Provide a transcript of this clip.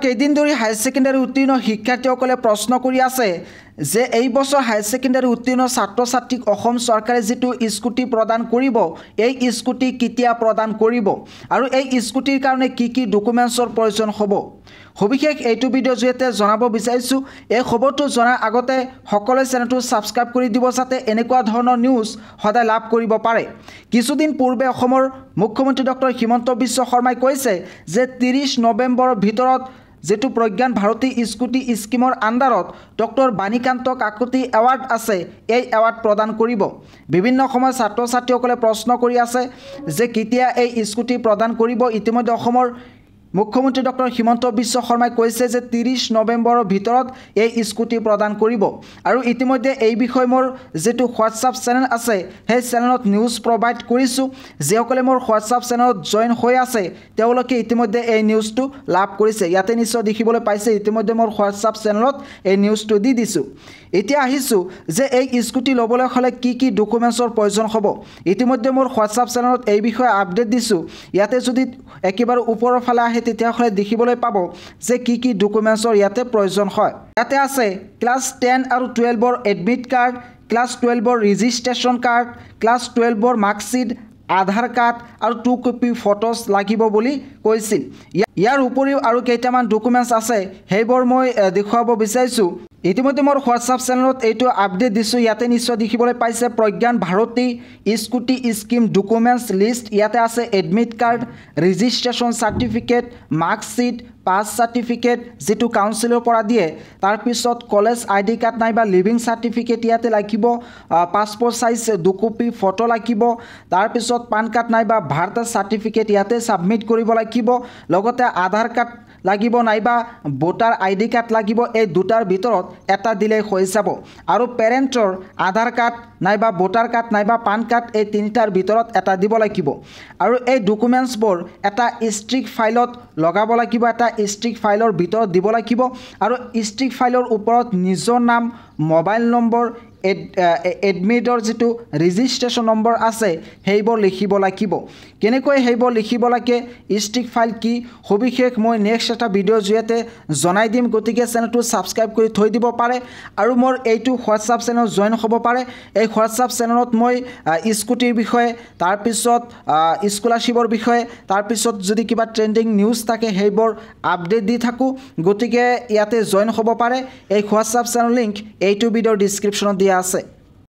কেইদিন ধৰি higher secondary উত্তীৰ্ণ শিক্ষাৰ্থীসকলে প্ৰশ্ন কৰি আছে যে এই বছৰ হায়াৰ ছেকেণ্ডাৰী উত্তীৰ্ণ ছাত্ৰ ছাত্ৰীক অসম চৰকাৰে যেটো স্কুটি প্ৰদান কৰিব এই স্কুটি কেতিয়া প্ৰদান কৰিব আৰু এই স্কুটিৰ কাৰণে কি ডকুমেন্টছৰ প্ৰয়োজন হ'ব সবিশেষ এইটো ভিডিঅ' জৰিয়তে জনাব বিচাৰিছো এই খবৰটো জনাৰ আগতে সকলোৱে চেনেলটো সাবস্ক্ৰাইব কৰি দিব যাতে এনেকুৱা ধৰণৰ নিউজ সদায় লাভ কৰিব পাৰে কিছুদিন পূৰ্বে অসমৰ মুখ্যমন্ত্ৰী ডক্টৰ হিমন্ত বিশ্ব শৰ্মাই কৈছে যে 30 নৱেম্বৰৰ ভিতৰত যেটো প্ৰজ্ঞান ভাৰতী স্কুটি স্কিমৰ আন্ডাৰত ডক্টৰ বাণীকান্ত কাকতি এৱাৰ্ড আছে এই এৱাৰ্ড প্ৰদান কৰিব বিভিন্ন সময় ছাত্ৰ ছাত্ৰীসকলে প্ৰশ্ন কৰি আছে যে কেতিয়া এই স্কুটি প্ৰদান কৰিব ইতিমধ্যে অসমৰ মুখ্যমন্ত্ৰী ডক্টৰ হিমন্ত বিশ্ব শৰ্মাই কৈছে যে 30 নৱেম্বৰৰ ভিতৰত এই স্কুটি প্ৰদান কৰিব আৰু ইতিমধ্যে এই বিষয় মোৰ যেটো হোৱাটছআপ চেনেল আছে সেই চেনেলত নিউজ প্ৰভাইড কৰিছো যেসকলে মোৰ হোৱাটছআপ চেনেলত জয়েন হৈ আছে তেওঁলোকে ইতিমধ্যে এই নিউজটো লাভ কৰিছে ইয়াতে নিশ্চয় দেখিবলৈ পাইছে ইতিমধ্যে মোৰ হোৱাটছআপ চেনেলত এই নিউজটো দি দিছো এতিয়া আহিছো যে এই স্কুটি লবলৈ হলে কি ডকুমেন্টছৰ প্ৰয়োজন হ'ব ইতিমধ্যে মোৰ হোৱাটছআপ চেনেলত এই বিষয়ে আপডেট দিছো ইয়াতে যদি একেবাৰে ওপৰৰ ফালে আহে তেতিয়াহলে দেখিবলৈ পাব যে কি ডকুমেন্টছৰ ইয়াতে প্ৰয়োজন হয় ইয়াতে আছে ক্লাছ 10 আৰু 12 ৰ এডমিট কাৰ্ড ক্লাছ 12 ৰ ৰেজিষ্ট্ৰেচন কাৰ্ড ক্লাছ 12 ৰ মাৰ্কশিট আধাৰ কাৰ্ড আৰু 2 কপি ফটোজ লাগিব বুলি কৈছিল ইয়াৰ উপৰিও আৰু কেইটামান ডকুমেন্টছ আছে হেইবোৰ মই দেখুৱাব বিচাৰিছো ইতিমধ্যে মোৰ হোৱাটছআপ চেনেলত এইটো আপডেট দিছো ইয়াতে নিশ্চয় দেখিবলৈ পাইছে Pragyan Bharati scooty scheme documents list ইয়াতে আছে admit card registration certificate marksheet pass certificate যেটো কাউন্সিলৰ পৰা দিয়ে তাৰ পিছত কলেজ আইডি কাৰ্ড নাইবা লিভিং সাৰ্টিফিকেট ইয়াতে লাগিব পাছপোৰ্ট সাইজ 2 কপি ফটো লাগিব তাৰ পিছত পান কাৰ্ড নাইবা ভাৰত সাৰ্টিফিকেট ইয়াতে সাবমিট কৰিব লাগিব লগতে আধাৰ কাৰ্ড লাগিব নাইবা ভোটাৰ আইডি কাৰ্ড লাগিব এই দুটাৰ ভিতৰত এটা দিলে হৈ যাব আৰু পেৰেন্টৰ আধাৰ কাৰ্ড নাইবা ভোটাৰ কাৰ্ড নাইবা পান কাৰ্ড এই তিনিটাৰ ভিতৰত এটা দিব লাগিব আৰু এই ডকুমেন্টছবোৰ এটা ষ্ট্ৰিক ফাইলত লগাব লাগিব এটা ষ্ট্ৰিক ফাইলৰ ভিতৰত দিব লাগিব আৰু ষ্ট্ৰিক ফাইলৰ ওপৰত নিজৰ নাম মোবাইল নম্বৰ এডমিটৰ যেটো ৰেজিষ্ট্ৰেচন নম্বৰ আছে হেইবোৰ লিখিব লাগিব কেনেকৈ হেইবোৰ লিখিব লাগে ষ্ট্ৰিক ফাইল কি সবিশেষ মই নেক্সট এটা ভিডিঅ' জৰিয়তে জনাই দিম গতিকে চেনেলটো সাবস্ক্ৰাইব কৰি থৈ দিব পাৰে আৰু মোৰ এইটো হোৱাটছআপ চেনেল জয়েন হ'ব পাৰে এই হোৱাটছআপ চেনেলত মই স্কুটিৰ বিষয়ে তাৰ পিছত স্কলাৰশ্বিপৰ বিষয়ে তাৰ পিছত যদি কিবা ট্ৰেন্ডিং নিউজ থাকে হেইবোৰ আপডেট দি থাকো গতিকে ইয়াতে জয়েন হ'ব পাৰে এই হোৱাটছআপ চেনেল লিংক এইটো ভিডিঅ'ৰ ডেসক্ৰিপচনত দিয়া আছে